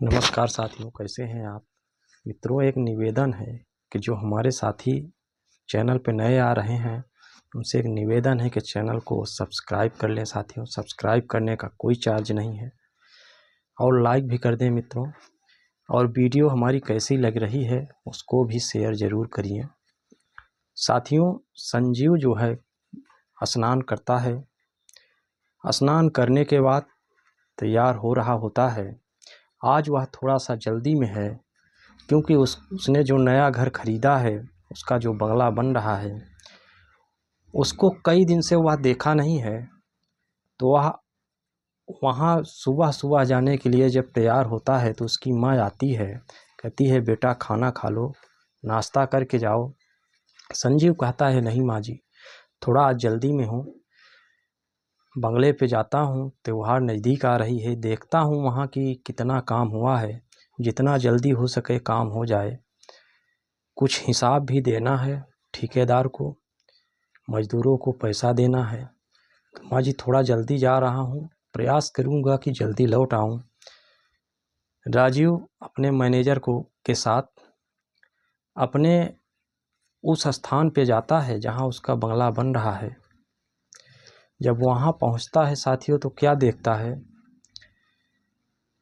नमस्कार साथियों, कैसे हैं आप मित्रों। एक निवेदन है कि जो हमारे साथी चैनल पे नए आ रहे हैं उनसे एक निवेदन है कि चैनल को सब्सक्राइब कर लें साथियों। सब्सक्राइब करने का कोई चार्ज नहीं है और लाइक भी कर दें मित्रों। और वीडियो हमारी कैसी लग रही है उसको भी शेयर ज़रूर करिए साथियों। संजीव जो है स्नान करता है। स्नान करने के बाद तैयार हो रहा होता है। आज वह थोड़ा सा जल्दी में है क्योंकि उसने जो नया घर खरीदा है, उसका जो बंगला बन रहा है, उसको कई दिन से वह देखा नहीं है। तो वह वहाँ सुबह सुबह जाने के लिए जब तैयार होता है तो उसकी माँ आती है, कहती है बेटा खाना खा लो, नाश्ता करके जाओ। संजीव कहता है नहीं माँ जी, थोड़ा आज जल्दी में हूँ, बंगले पे जाता हूँ, त्योहार नज़दीक आ रही है, देखता हूँ वहाँ की कितना काम हुआ है, जितना जल्दी हो सके काम हो जाए। कुछ हिसाब भी देना है ठेकेदार को, मज़दूरों को पैसा देना है। तो माँ जी थोड़ा जल्दी जा रहा हूँ, प्रयास करूँगा कि जल्दी लौट आऊँ। राजीव अपने मैनेजर के साथ अपने उस स्थान पे जाता है जहाँ उसका बंगला बन रहा है। जब वहाँ पहुँचता है साथियों तो क्या देखता है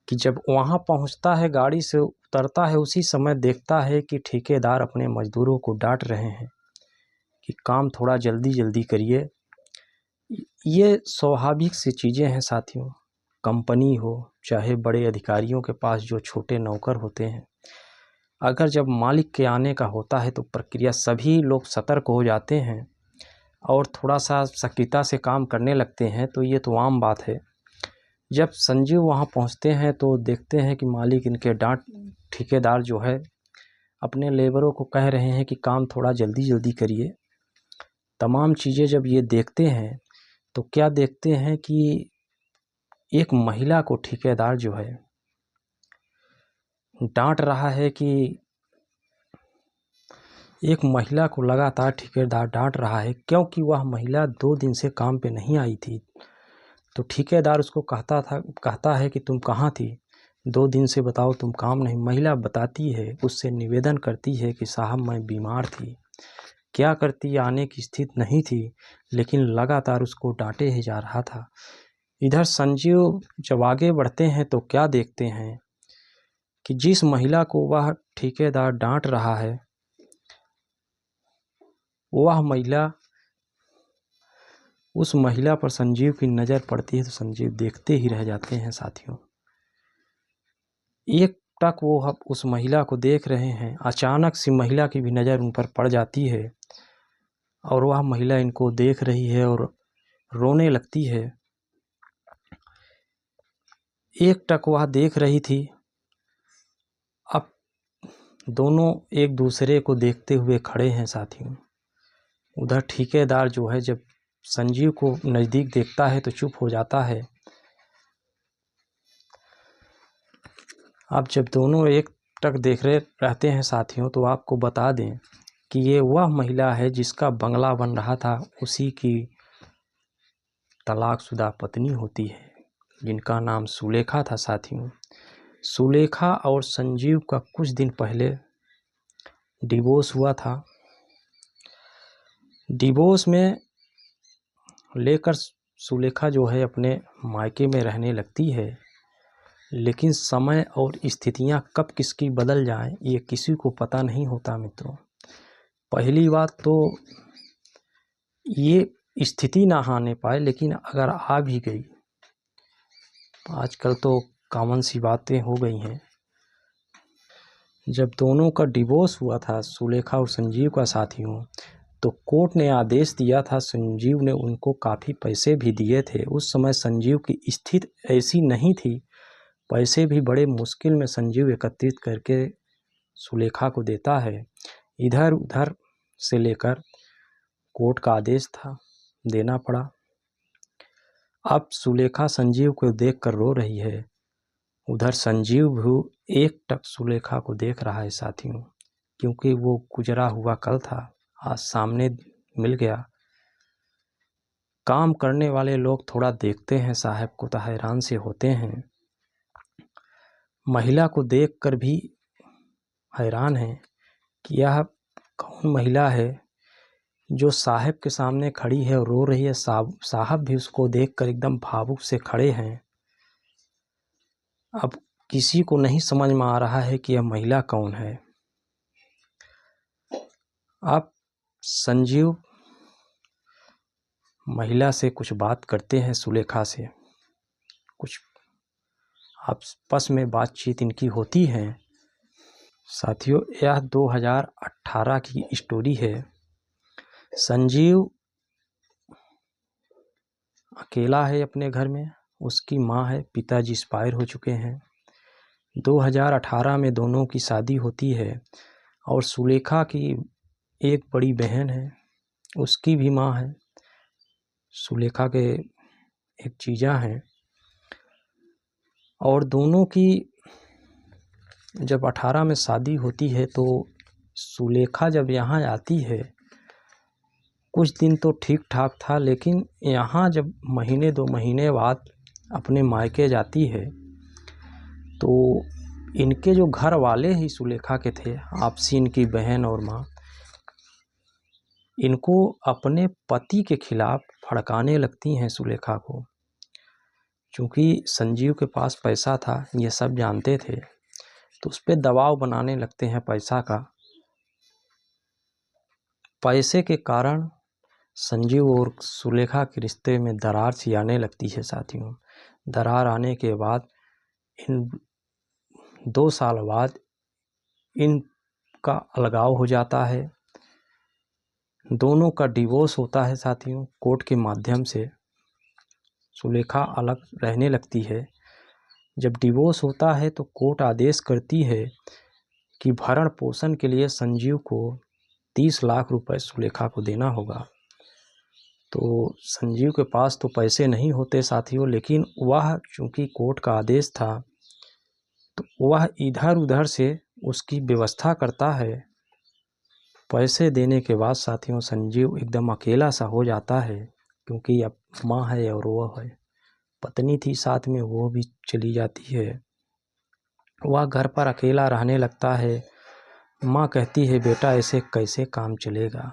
कि जब वहाँ पहुँचता है, गाड़ी से उतरता है, उसी समय देखता है कि ठेकेदार अपने मज़दूरों को डांट रहे हैं कि काम थोड़ा जल्दी जल्दी करिए। ये स्वाभाविक सी चीज़ें हैं साथियों। कंपनी हो चाहे बड़े अधिकारियों के पास जो छोटे नौकर होते हैं, अगर जब मालिक के आने का होता है तो प्रक्रिया सभी लोग सतर्क हो जाते हैं और थोड़ा सा सक्रियता से काम करने लगते हैं। तो ये तो आम बात है। जब संजीव वहाँ पहुँचते हैं तो देखते हैं कि मालिक इनके ठेकेदार जो है अपने लेबरों को कह रहे हैं कि काम थोड़ा जल्दी जल्दी करिए। तमाम चीज़ें जब ये देखते हैं तो क्या देखते हैं कि एक महिला को ठेकेदार जो है डांट रहा है कि एक महिला को लगातार ठेकेदार डांट रहा है क्योंकि वह महिला 2 दिन से काम पे नहीं आई थी। तो ठेकेदार उसको कहता है कि तुम कहाँ थी, 2 दिन से बताओ तुम काम नहीं। महिला बताती है, उससे निवेदन करती है कि साहब मैं बीमार थी, क्या करती, आने की स्थिति नहीं थी, लेकिन लगातार उसको डांटे ही जा रहा था। इधर संजीव जब आगे बढ़ते हैं तो क्या देखते हैं कि जिस महिला को वह ठेकेदार डांट रहा है, वह महिला, उस महिला पर संजीव की नज़र पड़ती है तो संजीव देखते ही रह जाते हैं साथियों। एक टक वो उस महिला को देख रहे हैं, अचानक से महिला की भी नज़र उन पर पड़ जाती है और वह महिला इनको देख रही है और रोने लगती है। एक टक वह देख रही थी, अब दोनों एक दूसरे को देखते हुए खड़े हैं साथियों। उधर ठेकेदार जो है जब संजीव को नज़दीक देखता है तो चुप हो जाता है। अब जब दोनों एक टक देख रहे रहते हैं साथियों तो आपको बता दें कि ये वह महिला है जिसका बंगला बन रहा था, उसी की तलाकशुदा पत्नी होती है, जिनका नाम सुलेखा था साथियों। सुलेखा और संजीव का कुछ दिन पहले डिवोर्स हुआ था। डिवोर्स में लेकर सुलेखा जो है अपने मायके में रहने लगती है, लेकिन समय और स्थितियां कब किसकी बदल जाएं ये किसी को पता नहीं होता मित्रों। पहली बात तो ये स्थिति ना आने पाए, लेकिन अगर आ भी गई, आजकल तो कॉमन सी बातें हो गई हैं। जब दोनों का डिवोर्स हुआ था सुलेखा और संजीव का साथियों, तो कोर्ट ने आदेश दिया था, संजीव ने उनको काफ़ी पैसे भी दिए थे। उस समय संजीव की स्थिति ऐसी नहीं थी, पैसे भी बड़े मुश्किल में संजीव एकत्रित करके सुलेखा को देता है। इधर उधर से लेकर कोर्ट का आदेश था, देना पड़ा। अब सुलेखा संजीव को देखकर रो रही है, उधर संजीव भी एक टक सुलेखा को देख रहा है साथियों, क्योंकि वो गुजरा हुआ कल था, आज सामने मिल गया। काम करने वाले लोग थोड़ा देखते हैं साहब को तो हैरान से होते हैं। महिला को देखकर भी हैरान हैं कि यह कौन महिला है जो साहब के सामने खड़ी है और रो रही है। साहब भी उसको देखकर एकदम भावुक से खड़े हैं। अब किसी को नहीं समझ में आ रहा है कि यह महिला कौन है। अब संजीव महिला से कुछ बात करते हैं, सुलेखा से कुछ आपस में बातचीत इनकी होती है। साथियों, यह 2018 की स्टोरी है। संजीव अकेला है अपने घर में, उसकी माँ है, पिताजी एक्सपायर हो चुके हैं। 2018 में दोनों की शादी होती है और सुलेखा की एक बड़ी बहन है, उसकी भी माँ है। सुलेखा के एक जीजा हैं और दोनों की जब 18 में शादी होती है तो सुलेखा जब यहाँ आती है, कुछ दिन तो ठीक ठाक था, लेकिन यहाँ जब महीने 2 महीने बाद अपने मायके जाती है तो इनके जो घर वाले ही सुलेखा के थे, आपसी इनकी बहन और माँ, इनको अपने पति के खिलाफ भड़काने लगती हैं सुलेखा को। क्योंकि संजीव के पास पैसा था, ये सब जानते थे, तो उस पर दबाव बनाने लगते हैं पैसा का। पैसे के कारण संजीव और सुलेखा के रिश्ते में दरार सी आने लगती है। साथियों, दरार आने के बाद इन 2 साल बाद इनका अलगाव हो जाता है, दोनों का डिवोर्स होता है। साथियों, कोर्ट के माध्यम से सुलेखा अलग रहने लगती है। जब डिवोर्स होता है तो कोर्ट आदेश करती है कि भरण पोषण के लिए संजीव को 30 लाख रुपए सुलेखा को देना होगा। तो संजीव के पास तो पैसे नहीं होते साथियों, लेकिन वह चूँकि कोर्ट का आदेश था तो वह इधर उधर से उसकी व्यवस्था करता है। पैसे देने के बाद साथियों संजीव एकदम अकेला सा हो जाता है, क्योंकि अब माँ है और वो है, पत्नी थी साथ में, वो भी चली जाती है। वह घर पर अकेला रहने लगता है। माँ कहती है, बेटा ऐसे कैसे काम चलेगा,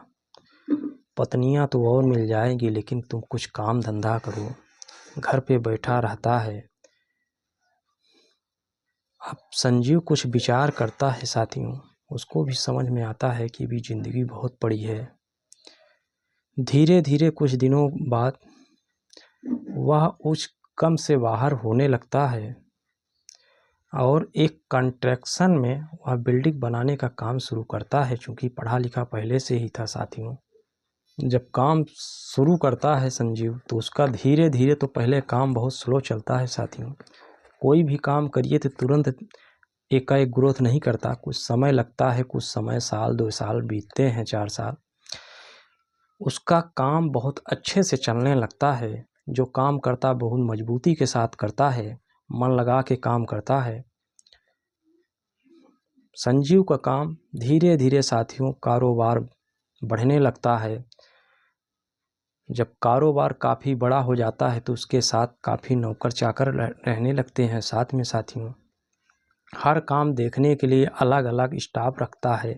पत्नियाँ तो और मिल जाएंगी, लेकिन तुम कुछ काम धंधा करो। घर पे बैठा रहता है। अब संजीव कुछ विचार करता है साथियों, उसको भी समझ में आता है कि भी ज़िंदगी बहुत बड़ी है। धीरे धीरे कुछ दिनों बाद वह उस कम से बाहर होने लगता है और एक कंस्ट्रक्शन में वह बिल्डिंग बनाने का काम शुरू करता है। चूँकि पढ़ा लिखा पहले से ही था साथियों, जब काम शुरू करता है संजीव तो उसका धीरे धीरे तो पहले काम बहुत स्लो चलता है साथियों। कोई भी काम करिए तो तुरंत एकाएक ग्रोथ नहीं करता, कुछ समय लगता है। कुछ समय, साल 2 साल बीतते हैं, 4 साल, उसका काम बहुत अच्छे से चलने लगता है। जो काम करता बहुत मजबूती के साथ करता है, मन लगा के काम करता है। संजीव का काम धीरे धीरे साथियों कारोबार बढ़ने लगता है। जब कारोबार काफ़ी बड़ा हो जाता है तो उसके साथ काफ़ी नौकर चाकर रहने लगते हैं साथ में साथियों। हर काम देखने के लिए अलग अलग स्टाफ रखता है।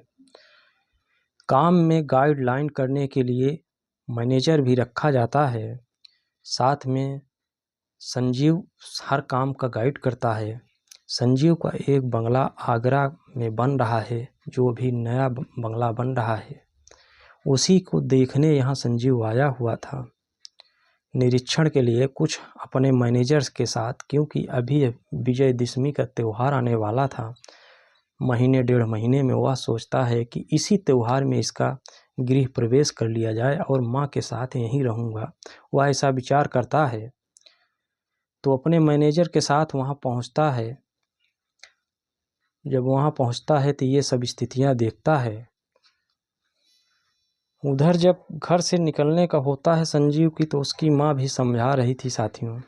काम में गाइडलाइन करने के लिए मैनेजर भी रखा जाता है। साथ में संजीव हर काम का गाइड करता है। संजीव का एक बंगला आगरा में बन रहा है, जो अभी नया बंगला बन रहा है, उसी को देखने यहाँ संजीव आया हुआ था निरीक्षण के लिए, कुछ अपने मैनेजर्स के साथ। क्योंकि अभी विजयदशमी का त्यौहार आने वाला था, महीने 1.5 महीने में वह सोचता है कि इसी त्यौहार में इसका गृह प्रवेश कर लिया जाए और माँ के साथ यहीं रहूँगा। वह ऐसा विचार करता है तो अपने मैनेजर के साथ वहाँ पहुँचता है। जब वहाँ पहुँचता है तो ये सब स्थितियाँ देखता है। उधर जब घर से निकलने का होता है संजीव की, तो उसकी माँ भी समझा रही थी साथियों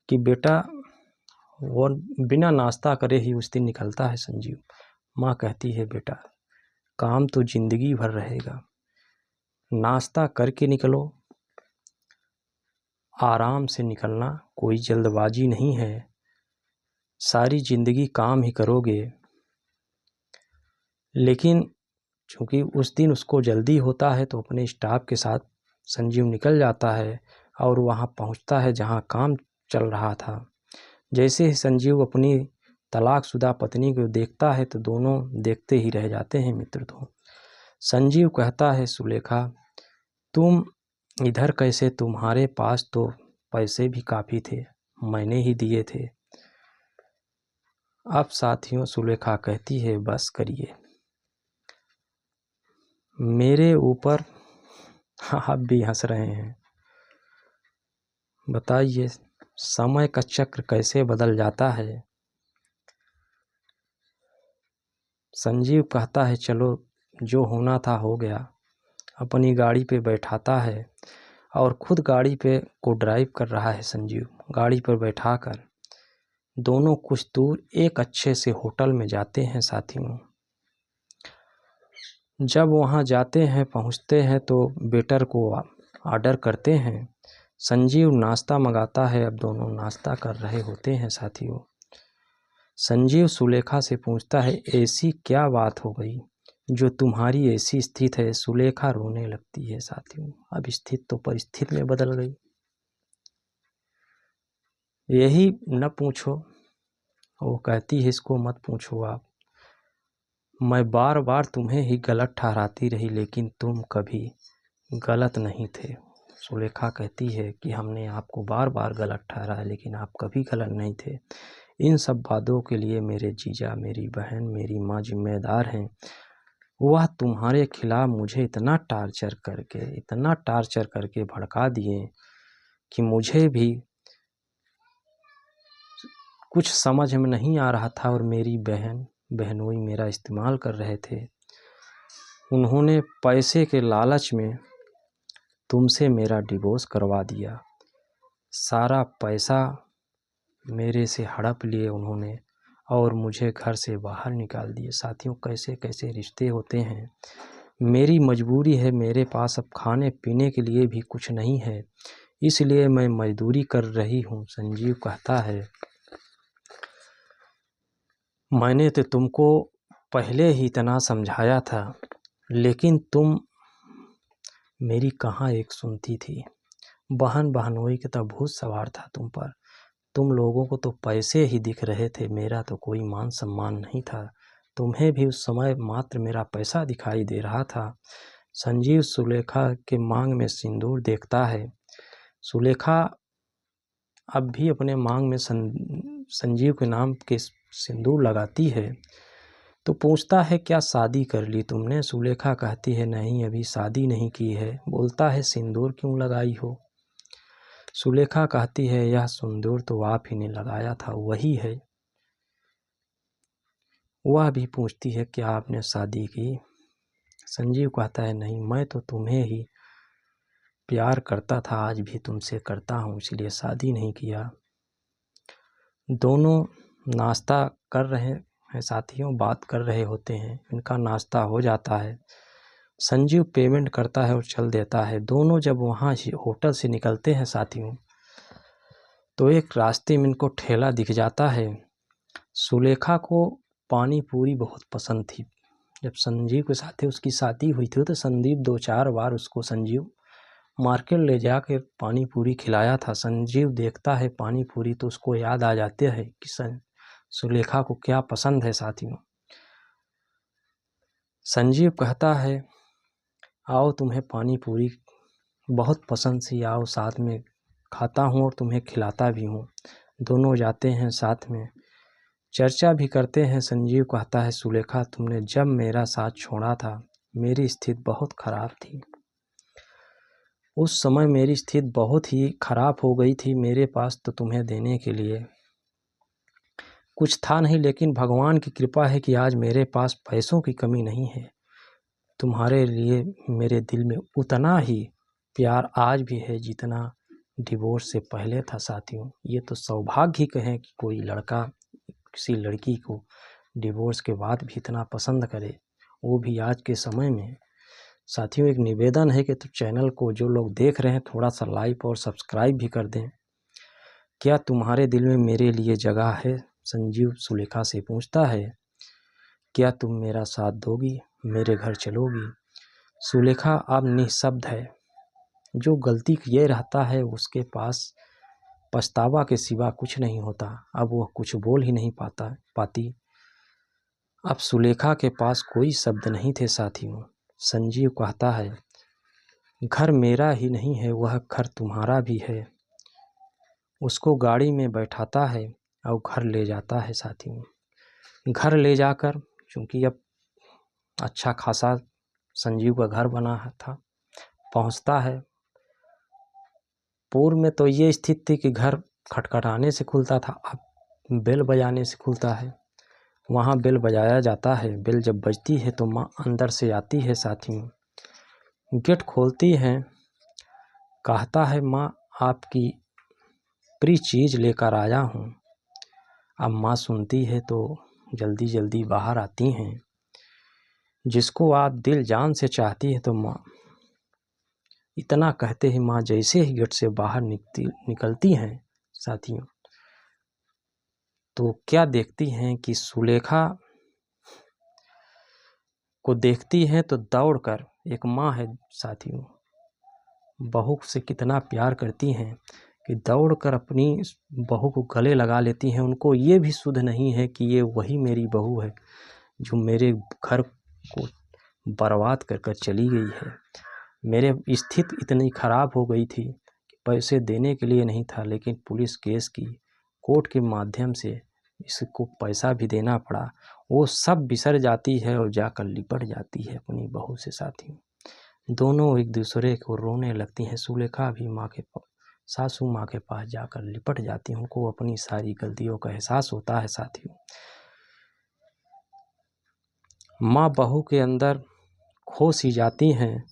कि बेटा, वो बिना नाश्ता करे ही उस दिन निकलता है संजीव। माँ कहती है, बेटा काम तो ज़िंदगी भर रहेगा, नाश्ता करके निकलो, आराम से निकलना, कोई जल्दबाजी नहीं है। सारी ज़िंदगी काम ही करोगे। लेकिन चूँकि उस दिन उसको जल्दी होता है तो अपने स्टाफ के साथ संजीव निकल जाता है और वहाँ पहुँचता है जहाँ काम चल रहा था। जैसे ही संजीव अपनी तलाकशुदा पत्नी को देखता है तो दोनों देखते ही रह जाते हैं मित्र। तो संजीव कहता है, सुलेखा तुम इधर कैसे? तुम्हारे पास तो पैसे भी काफ़ी थे, मैंने ही दिए थे। अब साथियों सुलेखा कहती है, बस करिए, मेरे ऊपर आप भी हंस रहे हैं। बताइए समय का चक्र कैसे बदल जाता है। संजीव कहता है, चलो जो होना था हो गया। अपनी गाड़ी पे बैठाता है और खुद गाड़ी पे को ड्राइव कर रहा है। संजीव गाड़ी पर बैठाकर दोनों कुछ दूर एक अच्छे से होटल में जाते हैं। साथियों जब वहाँ जाते हैं, पहुँचते हैं तो वेटर को ऑर्डर करते हैं। संजीव नाश्ता मंगाता है। अब दोनों नाश्ता कर रहे होते हैं। साथियों संजीव सुलेखा से पूछता है, ऐसी क्या बात हो गई जो तुम्हारी ऐसी स्थिति है? सुलेखा रोने लगती है। साथियों अब स्थिति तो परिस्थिति में बदल गई। यही न पूछो, वो कहती है, इसको मत पूछो आप, मैं बार बार तुम्हें ही गलत ठहराती रही लेकिन तुम कभी गलत नहीं थे। सुलेखा कहती है कि हमने आपको बार बार गलत ठहराया लेकिन आप कभी गलत नहीं थे। इन सब बातों के लिए मेरे जीजा, मेरी बहन, मेरी माँ जिम्मेदार हैं। वह तुम्हारे खिलाफ मुझे इतना टार्चर करके भड़का दिए कि मुझे भी कुछ समझ में नहीं आ रहा था और मेरी बहनोई मेरा इस्तेमाल कर रहे थे। उन्होंने पैसे के लालच में तुमसे मेरा डिवोर्स करवा दिया। सारा पैसा मेरे से हड़प लिए उन्होंने और मुझे घर से बाहर निकाल दिए। साथियों कैसे कैसे रिश्ते होते हैं। मेरी मजबूरी है, मेरे पास अब खाने पीने के लिए भी कुछ नहीं है, इसलिए मैं मजदूरी कर रही हूँ। संजीव कहता है, मैंने तो तुमको पहले ही इतना समझाया था लेकिन तुम मेरी कहाँ एक सुनती थी। बहनोई का तो भूत सवार था तुम पर। तुम लोगों को तो पैसे ही दिख रहे थे, मेरा तो कोई मान सम्मान नहीं था। तुम्हें भी उस समय मात्र मेरा पैसा दिखाई दे रहा था। संजीव सुलेखा के मांग में सिंदूर देखता है। सुलेखा अब भी अपने मांग में संजीव के नाम के सिंदूर लगाती है तो पूछता है, क्या शादी कर ली तुमने? सुलेखा कहती है, नहीं अभी शादी नहीं की है। बोलता है, सिंदूर क्यों लगाई हो? सुलेखा कहती है, यह सिंदूर तो आप ही ने लगाया था, वही है। वह भी पूछती है, क्या आपने शादी की? संजीव कहता है, नहीं मैं तो तुम्हें ही प्यार करता था, आज भी तुमसे करता हूँ, इसलिए शादी नहीं किया। दोनों नाश्ता कर रहे हैं। साथियों बात कर रहे होते हैं। इनका नाश्ता हो जाता है। संजीव पेमेंट करता है और चल देता है। दोनों जब वहाँ होटल से निकलते हैं साथियों तो एक रास्ते में इनको ठेला दिख जाता है। सुलेखा को पानी पूरी बहुत पसंद थी। जब संजीव के साथ उसकी शादी हुई थी तो संदीप 2-4 बार उसको संजीव मार्केट ले जाकर पानी पूरी खिलाया था। संजीव देखता है पानी पूरी तो उसको याद आ जाते हैं कि सुलेखा को क्या पसंद है। साथियों संजीव कहता है, आओ तुम्हें पानी पूरी बहुत पसंद सी, आओ साथ में खाता हूँ और तुम्हें खिलाता भी हूँ। दोनों जाते हैं साथ में, चर्चा भी करते हैं। संजीव कहता है, सुलेखा तुमने जब मेरा साथ छोड़ा था मेरी स्थिति बहुत ख़राब थी। उस समय मेरी स्थिति बहुत ही ख़राब हो गई थी। मेरे पास तो तुम्हें देने के लिए कुछ था नहीं, लेकिन भगवान की कृपा है कि आज मेरे पास पैसों की कमी नहीं है। तुम्हारे लिए मेरे दिल में उतना ही प्यार आज भी है जितना डिवोर्स से पहले था। साथियों ये तो सौभाग्य ही कहें कि कोई लड़का किसी लड़की को डिवोर्स के बाद भी इतना पसंद करे, वो भी आज के समय में। साथियों एक निवेदन है कि तो चैनल को जो लोग देख रहे हैं थोड़ा सा लाइक और सब्सक्राइब भी कर दें। क्या तुम्हारे दिल में मेरे लिए जगह है? संजीव सुलेखा से पूछता है, क्या तुम मेरा साथ दोगी, मेरे घर चलोगी? सुलेखा अब निःशब्द है। जो गलती किए रहता है उसके पास पछतावा के सिवा कुछ नहीं होता। अब वह कुछ बोल ही नहीं पाती। अब सुलेखा के पास कोई शब्द नहीं थे साथियों। संजीव कहता है, घर मेरा ही नहीं है, वह घर तुम्हारा भी है। उसको गाड़ी में बैठाता है और घर ले जाता है साथियों। घर ले जाकर, चूँकि अब अच्छा खासा संजीव का घर बना था, पहुंचता है। पूर्व में तो ये स्थिति थी कि घर खटखटाने से खुलता था, अब बेल बजाने से खुलता है। वहाँ बेल बजाया जाता है। बेल जब बजती है तो माँ अंदर से आती है साथियों। गेट खोलती हैं, कहता है, माँ आपकी प्रिय चीज़ लेकर आया हूँ। अब माँ सुनती है तो जल्दी जल्दी बाहर आती हैं। जिसको आप दिल जान से चाहती है, तो माँ इतना कहते ही माँ जैसे ही गेट से बाहर निकलती हैं साथियों, तो क्या देखती हैं कि सुलेखा को देखती हैं तो दौड़कर, एक माँ है साथियों, बहू से कितना प्यार करती हैं कि दौड़कर अपनी बहू को गले लगा लेती हैं। उनको ये भी सुध नहीं है कि ये वही मेरी बहू है जो मेरे घर को बर्बाद कर कर चली गई है। मेरे स्थिति इतनी ख़राब हो गई थी कि पैसे देने के लिए नहीं था, लेकिन पुलिस केस की, कोर्ट के माध्यम से इसको पैसा भी देना पड़ा। वो सब बिसर जाती है और जाकर लिपट जाती है अपनी बहू से साथियों। दोनों एक दूसरे को रोने लगती हैं। सुलेखा भी सासू माँ के पास जाकर लिपट जाती हैं। उनको अपनी सारी गलतियों का एहसास होता है साथियों। माँ बहू के अंदर खो सी जाती हैं।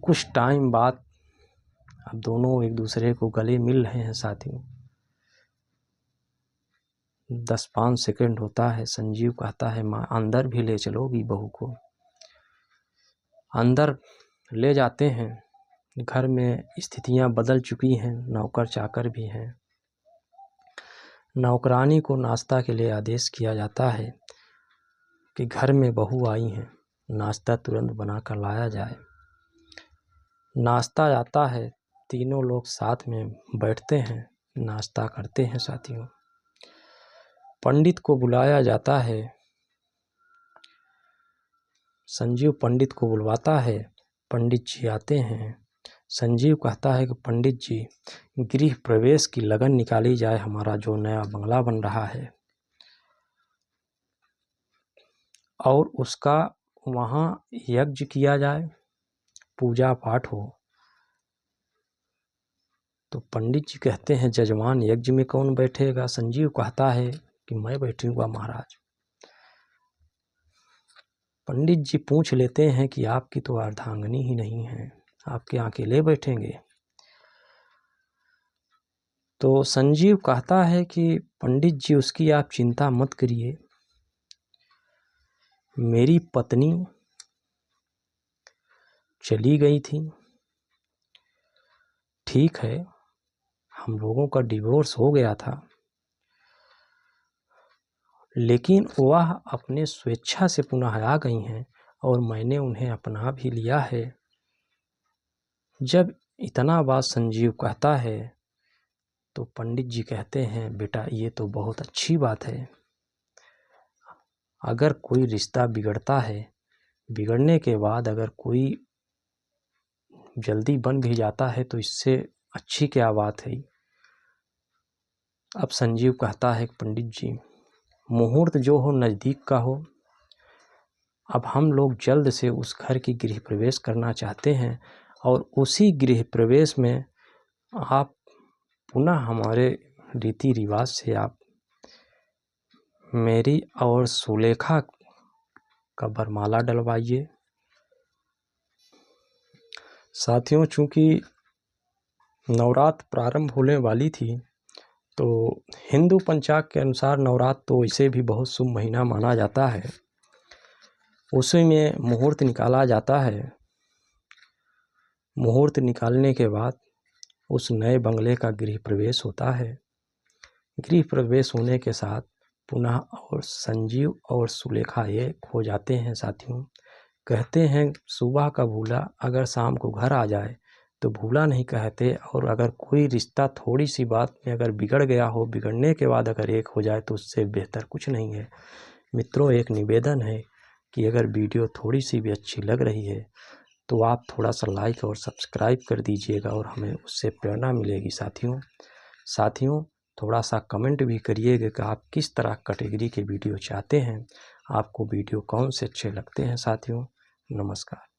कुछ टाइम बाद अब दोनों एक दूसरे को गले मिल रहे हैं साथियों। 10-5 सेकंड होता है। संजीव कहता है, माँ अंदर भी ले चलोगी बहू को? अंदर ले जाते हैं। घर में स्थितियां बदल चुकी हैं, नौकर चाकर भी हैं। नौकरानी को नाश्ता के लिए आदेश किया जाता है कि घर में बहू आई हैं, नाश्ता तुरंत बनाकर लाया जाए। नाश्ता आता है, तीनों लोग साथ में बैठते हैं, नाश्ता करते हैं साथियों। पंडित को बुलाया जाता है। संजीव पंडित को बुलवाता है। पंडित जी आते हैं। संजीव कहता है कि पंडित जी, गृह प्रवेश की लगन निकाली जाए, हमारा जो नया बंगला बन रहा है, और उसका वहाँ यज्ञ किया जाए, पूजा पाठ हो। तो पंडित जी कहते हैं, जजमान यज्ञ में कौन बैठेगा? संजीव कहता है कि मैं बैठूंगा महाराज। पंडित जी पूछ लेते हैं कि आपकी तो अर्धांगिनी ही नहीं है, आप क्या अकेले बैठेंगे? तो संजीव कहता है कि पंडित जी, उसकी आप चिंता मत करिए। मेरी पत्नी चली गई थी, ठीक है, हम लोगों का डिवोर्स हो गया था, लेकिन वह अपने स्वेच्छा से पुनः आ गई हैं और मैंने उन्हें अपना भी लिया है। जब इतना बात संजीव कहता है तो पंडित जी कहते हैं, बेटा ये तो बहुत अच्छी बात है। अगर कोई रिश्ता बिगड़ता है, बिगड़ने के बाद अगर कोई जल्दी बन भी जाता है तो इससे अच्छी क्या बात है। अब संजीव कहता है, पंडित जी मुहूर्त जो हो नज़दीक का हो, अब हम लोग जल्द से उस घर की गृह प्रवेश करना चाहते हैं, और उसी गृह प्रवेश में आप पुनः हमारे रीति रिवाज से आप मेरी और सुलेखा का वरमाला डलवाइए। साथियों, चूँकि नवरात्र प्रारंभ होने वाली थी, तो हिंदू पंचांग के अनुसार नवरात्र तो इसे भी बहुत शुभ महीना माना जाता है। उसी में मुहूर्त निकाला जाता है। मुहूर्त निकालने के बाद उस नए बंगले का गृह प्रवेश होता है। गृह प्रवेश होने के साथ पुनः और संजीव और सुलेखा ये खो जाते हैं साथियों। कहते हैं सुबह का भूला अगर शाम को घर आ जाए तो भूला नहीं कहते, और अगर कोई रिश्ता थोड़ी सी बात में अगर बिगड़ गया हो, बिगड़ने के बाद अगर एक हो जाए तो उससे बेहतर कुछ नहीं है। मित्रों, एक निवेदन है कि अगर वीडियो थोड़ी सी भी अच्छी लग रही है तो आप थोड़ा सा लाइक और सब्सक्राइब कर दीजिएगा और हमें उससे प्रेरणा मिलेगी। साथियों थोड़ा सा कमेंट भी करिएगा कि आप किस तरह कैटेगरी के वीडियो चाहते हैं, आपको वीडियो कौन से अच्छे लगते हैं। साथियों नमस्कार।